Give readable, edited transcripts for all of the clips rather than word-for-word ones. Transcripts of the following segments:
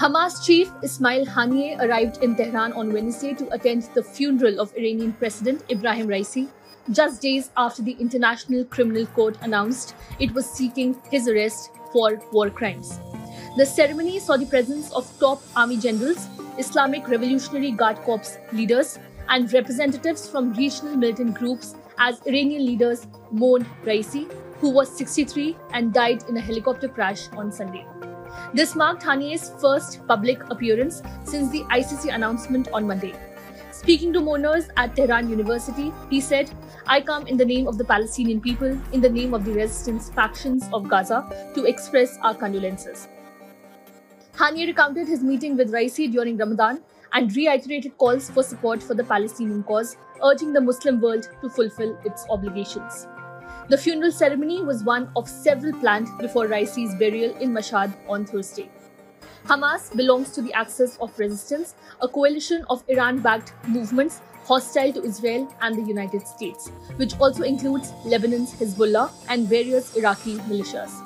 Hamas chief Ismail Haniyeh arrived in Tehran on Wednesday to attend the funeral of Iranian President Ebrahim Raisi, just days after the International Criminal Court announced it was seeking his arrest for war crimes. The ceremony saw the presence of top army generals, Islamic Revolutionary Guard Corps leaders, and representatives from regional militant groups as Iranian leaders mourned Raisi, who was 63 and died in a helicopter crash on Sunday. This marked Haniyeh's first public appearance since the ICC announcement on Monday. Speaking to mourners at Tehran University, he said, "I come in the name of the Palestinian people, in the name of the resistance factions of Gaza, to express our condolences." Haniyeh recounted his meeting with Raisi during Ramadan and reiterated calls for support for the Palestinian cause, urging the Muslim world to fulfill its obligations. The funeral ceremony was one of several planned before Raisi's burial in Mashhad on Thursday. Hamas belongs to the Axis of Resistance, a coalition of Iran-backed movements hostile to Israel and the United States, which also includes Lebanon's Hezbollah and various Iraqi militias.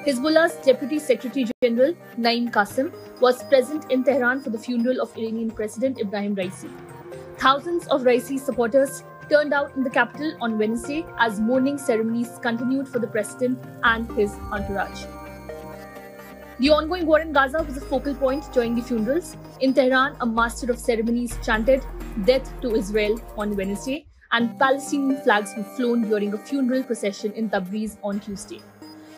Hezbollah's Deputy Secretary General Naim Qassem was present in Tehran for the funeral of Iranian President Ebrahim Raisi. Thousands of Raisi supporters turned out in the capital on Wednesday as mourning ceremonies continued for the president and his entourage. The ongoing war in Gaza was a focal point during the funerals. In Tehran, a master of ceremonies chanted "Death to Israel" on Wednesday, and Palestinian flags were flown during a funeral procession in Tabriz on Tuesday.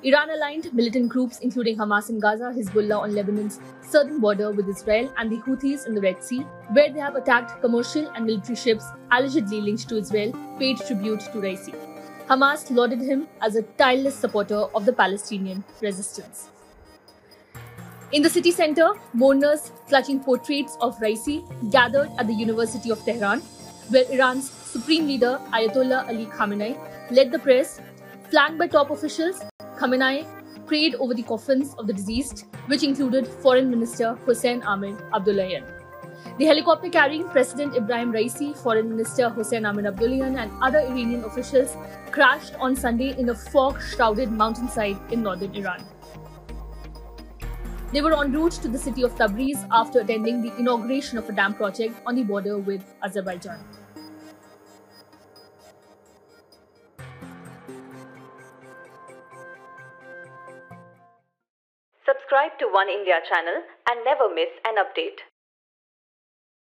Iran-aligned militant groups including Hamas in Gaza, Hezbollah on Lebanon's southern border with Israel, and the Houthis in the Red Sea, where they have attacked commercial and military ships allegedly linked to Israel, paid tribute to Raisi. Hamas lauded him as a tireless supporter of the Palestinian resistance. In the city centre, mourners clutching portraits of Raisi gathered at the University of Tehran, where Iran's supreme leader Ayatollah Ali Khamenei led the press. Flanked by top officials, Khamenei prayed over the coffins of the deceased, which included Foreign Minister Hossein Amir Abdollahian. The helicopter carrying President Ebrahim Raisi, Foreign Minister Hossein Amir Abdollahian, and other Iranian officials crashed on Sunday in a fog-shrouded mountainside in northern Iran. They were en route to the city of Tabriz after attending the inauguration of a dam project on the border with Azerbaijan. Subscribe to One India channel and never miss an update.